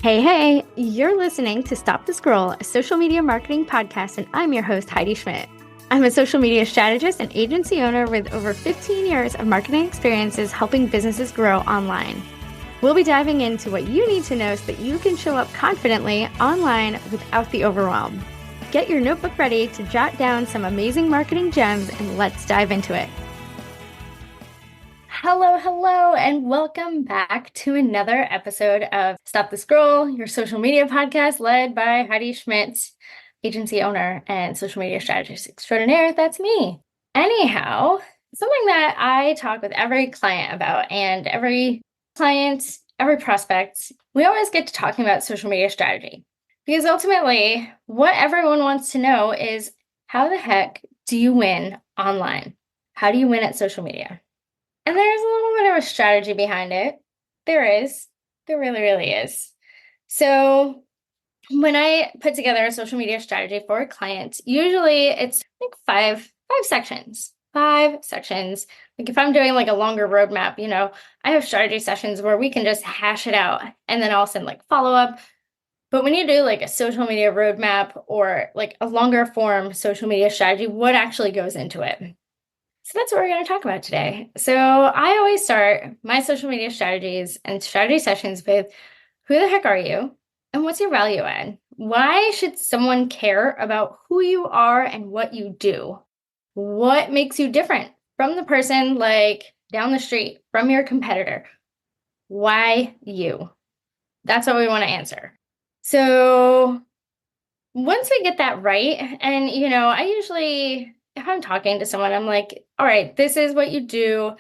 Hey, you're listening to Stop the Scroll, a social media marketing podcast, and I'm your host, Heidi Schmidt. I'm a social media strategist and agency owner with over 15 years of marketing experiences helping businesses grow online. We'll be diving into what you need to know so that you can show up confidently online without the overwhelm. Get your notebook ready to jot down some amazing marketing gems, and let's dive into it. Hello, and welcome back to another episode of Stop the Scroll, your social media podcast led by Heidi Schmidt, agency owner and social media strategist extraordinaire. That's me. Anyhow, something that I talk with every client about, and every client, every prospect, we always get to talking about social media strategy. Because ultimately, what everyone wants to know is, how the heck do you win online? How do you win at social media? And there's a little bit of a strategy behind it. There is. There really is. So when I put together a social media strategy for a client, usually it's like five sections. 5 sections. Like if I'm doing like a longer roadmap, I have strategy sessions where we can just hash it out and then I'll send like follow up. But when you do like a social media roadmap or like a longer form social media strategy, what actually goes into it? So that's what we're going to talk about today. So I always start my social media strategies and strategy sessions with, who the heck are you? And what's your value add? Why should someone care about who you are and what you do? What makes you different from the person like down the street, from your competitor? Why you? That's what we want to answer. So once we get that right, and I usually, if I'm talking to someone, I'm like, all right, this is what you do.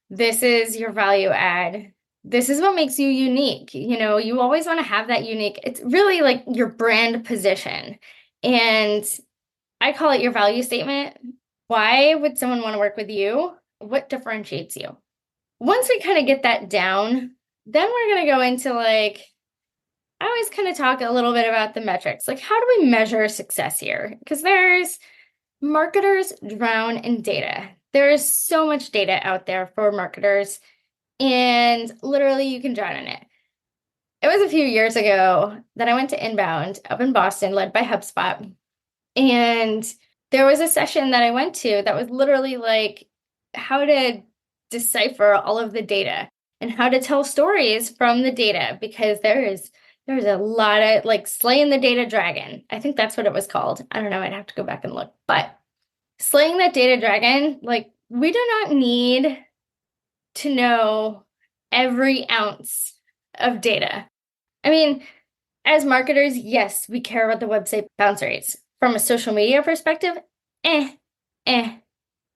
This is your value add. This is what makes you unique. You always want to have that unique. It's really like your brand position. And I call it your value statement. Why would someone want to work with you? What differentiates you? Once we kind of get that down, then we're going to go into like, I always kind of talk a little bit about the metrics. Like, how do we measure success here? Because marketers drown in data. There is so much data out there for marketers, and literally you can drown in it. It was a few years ago that I went to Inbound up in Boston, led by HubSpot. And there was a session that I went to that was literally like how to decipher all of the data and how to tell stories from the data, because there's a lot of like slaying the data dragon. I think that's what it was called. I don't know. I'd have to go back and look. But slaying that data dragon, like, we do not need to know every ounce of data. I mean, as marketers, yes, we care about the website bounce rates. From a social media perspective,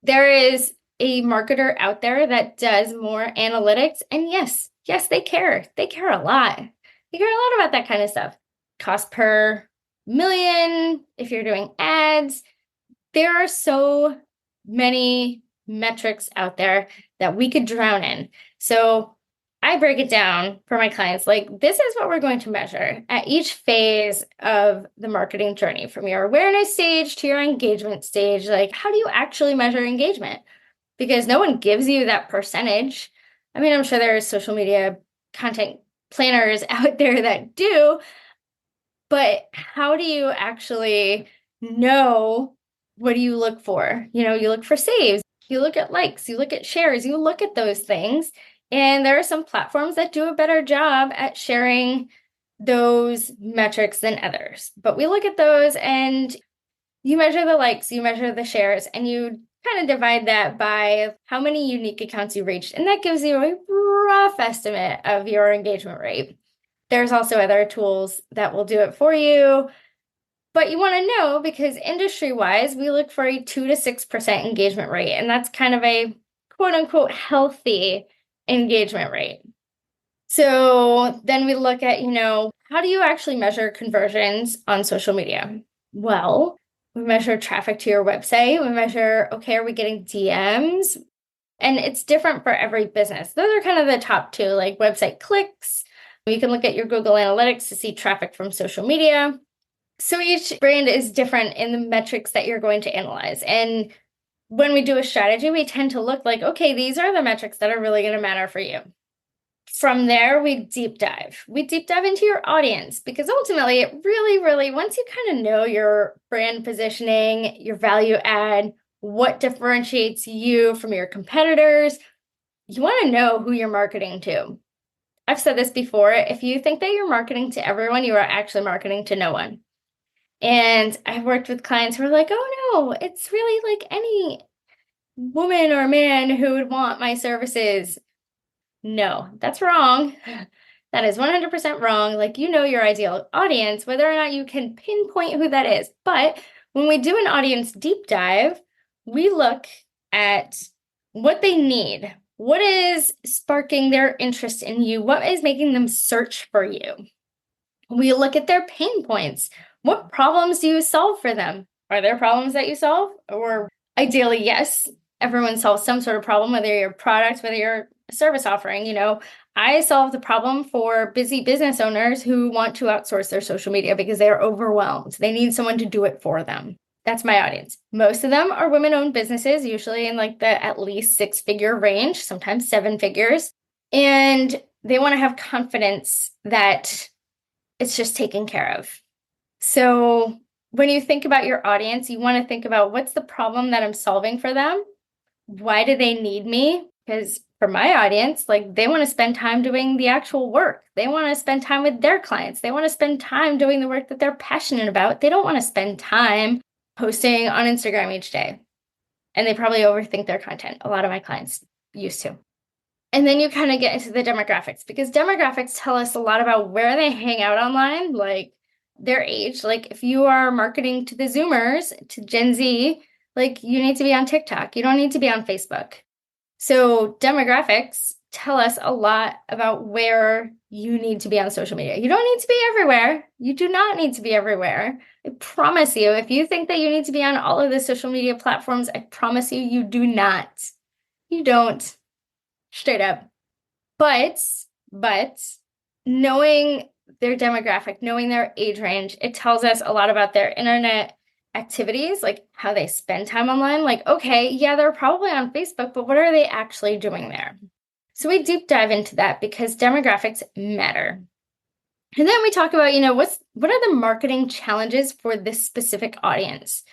There is a marketer out there that does more analytics, and yes, they care. They care a lot. They care a lot about that kind of stuff. Cost per million, if you're doing ads. There are so many metrics out there that we could drown in. So I break it down for my clients. Like, this is what we're going to measure at each phase of the marketing journey, from your awareness stage to your engagement stage. Like, how do you actually measure engagement? Because no one gives you that percentage. I mean, I'm sure there's social media content planners out there that do, but how do you actually know? What do you look for? You look for saves, you look at likes, you look at shares, you look at those things. And there are some platforms that do a better job at sharing those metrics than others. But we look at those and you measure the likes, you measure the shares, and you kind of divide that by how many unique accounts you reached. And that gives you a rough estimate of your engagement rate. There's also other tools that will do it for you. But you want to know, because industry-wise, we look for a 2 to 6% engagement rate. And that's kind of a quote-unquote healthy engagement rate. So then we look at, how do you actually measure conversions on social media? Well, we measure traffic to your website. We measure, okay, are we getting DMs? And it's different for every business. Those are kind of the top 2, like website clicks. You can look at your Google Analytics to see traffic from social media. So each brand is different in the metrics that you're going to analyze. And when we do a strategy, we tend to look like, okay, these are the metrics that are really going to matter for you. From there, we deep dive. We deep dive into your audience because ultimately it really, once you kind of know your brand positioning, your value add, what differentiates you from your competitors, you want to know who you're marketing to. I've said this before. If you think that you're marketing to everyone, you are actually marketing to no one. And I've worked with clients who are like, oh no, it's really like any woman or man who would want my services. No, that's wrong. That is 100% wrong. Like, you know your ideal audience, whether or not you can pinpoint who that is. But when we do an audience deep dive, we look at what they need. What is sparking their interest in you? What is making them search for you? We look at their pain points. What problems do you solve for them? Are there problems that you solve? Or ideally, yes, everyone solves some sort of problem, whether you're a product, whether you're a service offering. I solve the problem for busy business owners who want to outsource their social media because they are overwhelmed. They need someone to do it for them. That's my audience. Most of them are women-owned businesses, usually in like the at least 6-figure range, sometimes 7 figures. And they want to have confidence that it's just taken care of. So when you think about your audience, you want to think about what's the problem that I'm solving for them? Why do they need me? Because for my audience, like they want to spend time doing the actual work. They want to spend time with their clients. They want to spend time doing the work that they're passionate about. They don't want to spend time posting on Instagram each day. And they probably overthink their content. A lot of my clients used to. And then you kind of get into the demographics because demographics tell us a lot about where they hang out online, like their age. Like if you are marketing to the Zoomers, to Gen Z, like you need to be on TikTok. You don't need to be on Facebook. So demographics tell us a lot about where you need to be on social media. You don't need to be everywhere. You do not need to be everywhere. I promise you, if you think that you need to be on all of the social media platforms, I promise you, you do not. You don't. Straight up. But knowing their demographic, knowing their age range, it tells us a lot about their internet activities, like how they spend time online. Like, okay, yeah, they're probably on Facebook, but what are they actually doing there? So we deep dive into that because demographics matter. And then we talk about, what are the marketing challenges for this specific audience?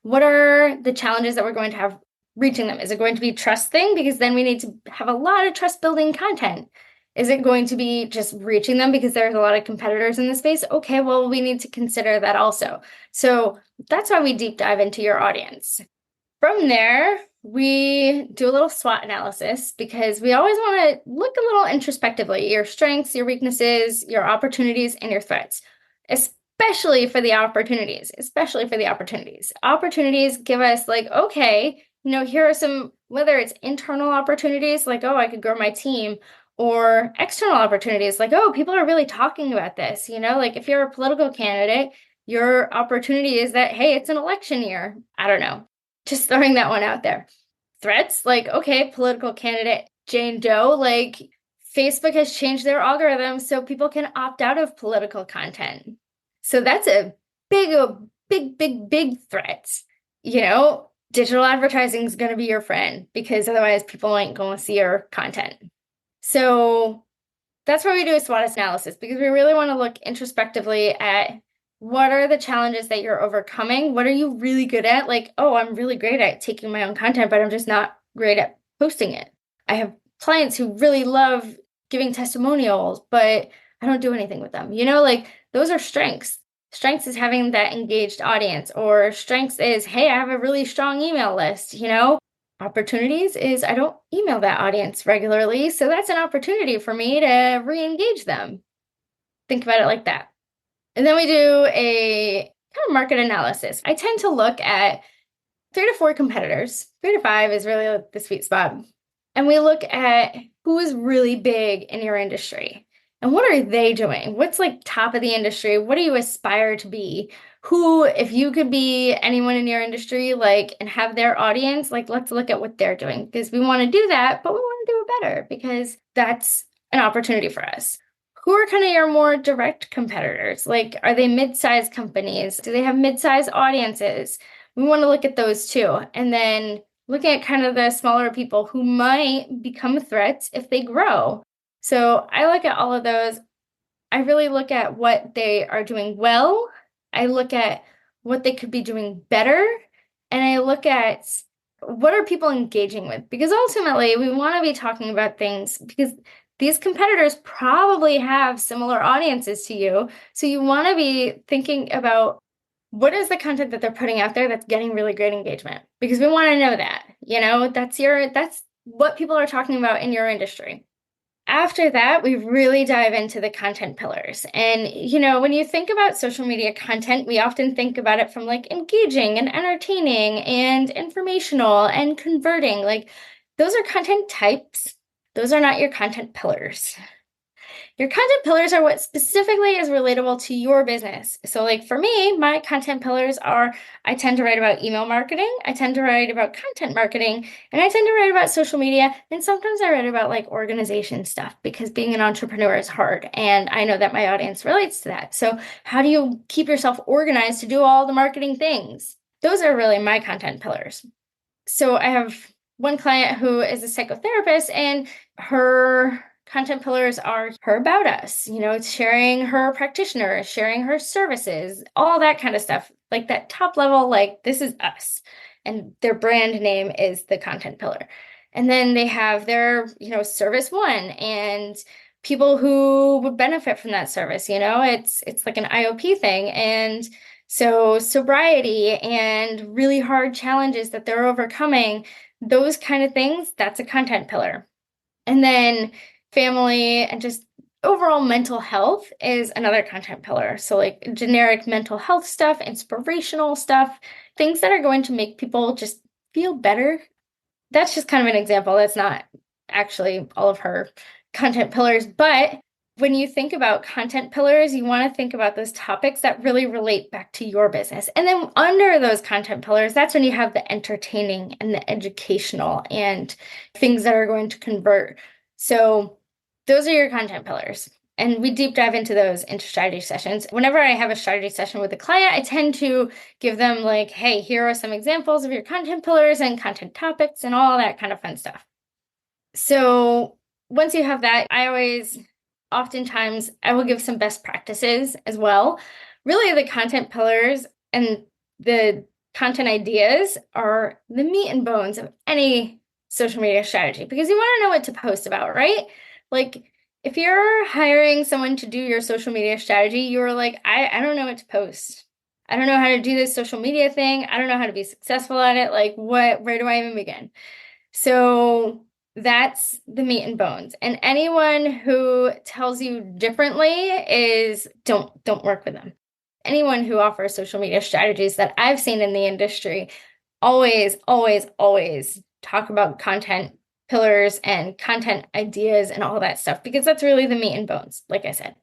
What are the challenges that we're going to have reaching them? Is it going to be trust thing? Because then we need to have a lot of trust building content. Is it going to be just reaching them because there's a lot of competitors in the space? Okay, well, we need to consider that also. So that's why we deep dive into your audience. From there, we do a little SWOT analysis because we always want to look a little introspectively, your strengths, your weaknesses, your opportunities, and your threats, especially for the opportunities. Opportunities give us like, okay, here are some, whether it's internal opportunities, like, oh, I could grow my team, or external opportunities, like, oh, people are really talking about this. Like if you're a political candidate, your opportunity is that, hey, it's an election year. I don't know. Just throwing that one out there. Threats, like, okay, political candidate Jane Doe, like Facebook has changed their algorithm so people can opt out of political content. So that's a big threat. Digital advertising is going to be your friend because otherwise people ain't going to see your content. So that's why we do a SWOT analysis, because we really want to look introspectively at what are the challenges that you're overcoming? What are you really good at? Like, oh, I'm really great at taking my own content, but I'm just not great at posting it. I have clients who really love giving testimonials, but I don't do anything with them. Like those are strengths. Strengths is having that engaged audience, or strengths is, hey, I have a really strong email list. Opportunities is I don't email that audience regularly, so that's an opportunity for me to re-engage them. Think about it like that. And then we do a kind of market analysis. I tend to look at 3 to 4 competitors. 3 to 5 is really the sweet spot. And we look at who is really big in your industry. And what are they doing? What's like top of the industry? What do you aspire to be? Who, if you could be anyone in your industry, like, and have their audience, like, let's look at what they're doing, because we want to do that, but we want to do it better because that's an opportunity for us. Who are kind of your more direct competitors? Like, are they mid-sized companies? Do they have mid-sized audiences? We want to look at those too. And then looking at kind of the smaller people who might become threats if they grow. So I look at all of those. I really look at what they are doing well. I look at what they could be doing better. And I look at what are people engaging with? Because ultimately, we want to be talking about things because these competitors probably have similar audiences to you. So you want to be thinking about what is the content that they're putting out there that's getting really great engagement? Because we want to know that, that's what people are talking about in your industry. After that, we really dive into the content pillars. And, when you think about social media content, we often think about it from like engaging and entertaining and informational and converting. Like those are content types. Those are not your content pillars. Your content pillars are what specifically is relatable to your business. So, like for me, my content pillars are I tend to write about email marketing, I tend to write about content marketing, and I tend to write about social media. And sometimes I write about like organization stuff because being an entrepreneur is hard. And I know that my audience relates to that. So, how do you keep yourself organized to do all the marketing things? Those are really my content pillars. So, I have one client who is a psychotherapist, and her content pillars are her about us, it's sharing her practitioner, sharing her services, all that kind of stuff, like that top level, like this is us. And their brand name is the content pillar. And then they have their, service one and people who would benefit from that service, it's like an IOP thing. And so sobriety and really hard challenges that they're overcoming, those kind of things, that's a content pillar. And then family and just overall mental health is another content pillar. So like generic mental health stuff, inspirational stuff, things that are going to make people just feel better. That's just kind of an example. That's not actually all of her content pillars, but when you think about content pillars, you want to think about those topics that really relate back to your business. And then under those content pillars, that's when you have the entertaining and the educational and things that are going to convert. So those are your content pillars. And we deep dive into those into strategy sessions. Whenever I have a strategy session with a client, I tend to give them like, hey, here are some examples of your content pillars and content topics and all that kind of fun stuff. So once you have that, oftentimes I will give some best practices as well. Really, the content pillars and the content ideas are the meat and bones of any social media strategy because you want to know what to post about, right? Like if you're hiring someone to do your social media strategy, you're like, I don't know what to post. I don't know how to do this social media thing. I don't know how to be successful at it. Like where do I even begin? So that's the meat and bones. And anyone who tells you differently is don't work with them. Anyone who offers social media strategies that I've seen in the industry always, always, always talk about content pillars and content ideas and all that stuff, because that's really the meat and bones, like I said.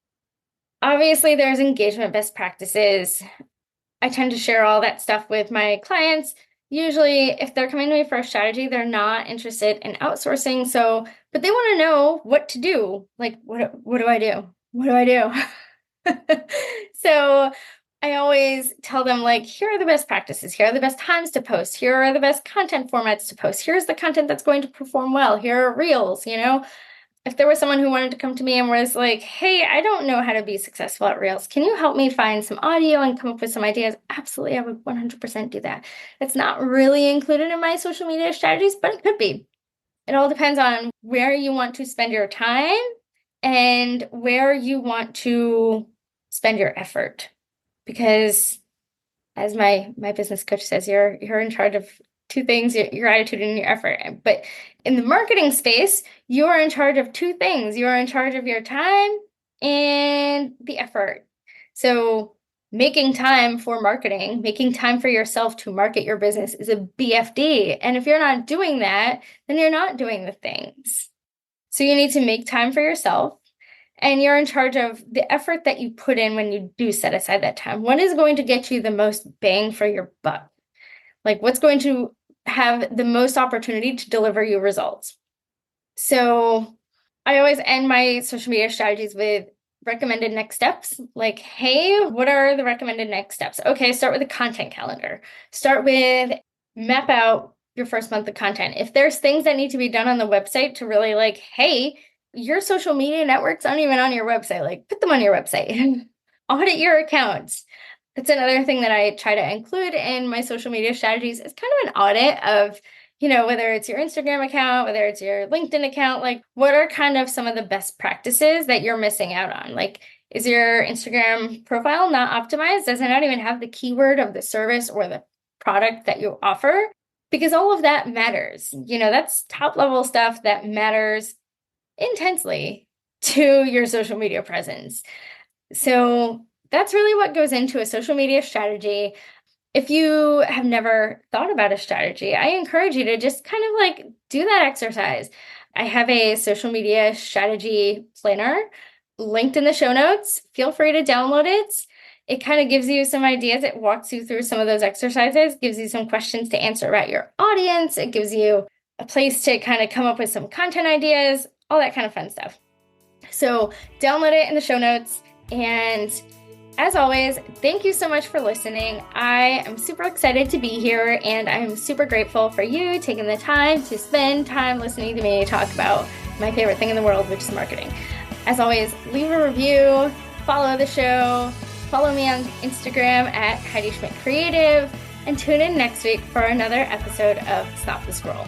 Obviously, there's engagement best practices. I tend to share all that stuff with my clients. Usually, if they're coming to me for a strategy, they're not interested in outsourcing. But they want to know what to do. Like, what do I do? What do I do? So I always tell them, like, here are the best practices. Here are the best times to post. Here are the best content formats to post. Here's the content that's going to perform well. Here are reels, If there was someone who wanted to come to me and was like, hey, I don't know how to be successful at Reels. Can you help me find some audio and come up with some ideas? Absolutely, I would 100% do that. It's not really included in my social media strategies, but it could be. It all depends on where you want to spend your time and where you want to spend your effort. Because as my business coach says, you're in charge of two things, your attitude and your effort. But in the marketing space, you are in charge of two things. You are in charge of your time and the effort. So making time for marketing, making time for yourself to market your business is a BFD. And if you're not doing that, then you're not doing the things. So you need to make time for yourself. And you're in charge of the effort that you put in when you do set aside that time. What is going to get you the most bang for your buck? Like what's going to have the most opportunity to deliver you results? So I always end my social media strategies with recommended next steps. Like, hey, what are the recommended next steps? Okay, start with a content calendar. Start with map out your first month of content. If there's things that need to be done on the website to really like, hey, your social media networks aren't even on your website. Like, put them on your website. Audit your accounts. That's another thing that I try to include in my social media strategies is kind of an audit of, whether it's your Instagram account, whether it's your LinkedIn account, like what are kind of some of the best practices that you're missing out on? Like, is your Instagram profile not optimized? Does it not even have the keyword of the service or the product that you offer? Because all of that matters. That's top level stuff that matters intensely to your social media presence. So that's really what goes into a social media strategy. If you have never thought about a strategy, I encourage you to just kind of like do that exercise. I have a social media strategy planner linked in the show notes. Feel free to download it. It kind of gives you some ideas. It walks you through some of those exercises, gives you some questions to answer about your audience. It gives you a place to kind of come up with some content ideas, all that kind of fun stuff. So download it in the show notes. And as always, thank you so much for listening. I am super excited to be here, and I'm super grateful for you taking the time to spend time listening to me talk about my favorite thing in the world, which is marketing. As always, leave a review, follow the show, follow me on Instagram at Heidi Schmidt Creative, and tune in next week for another episode of Stop the Scroll.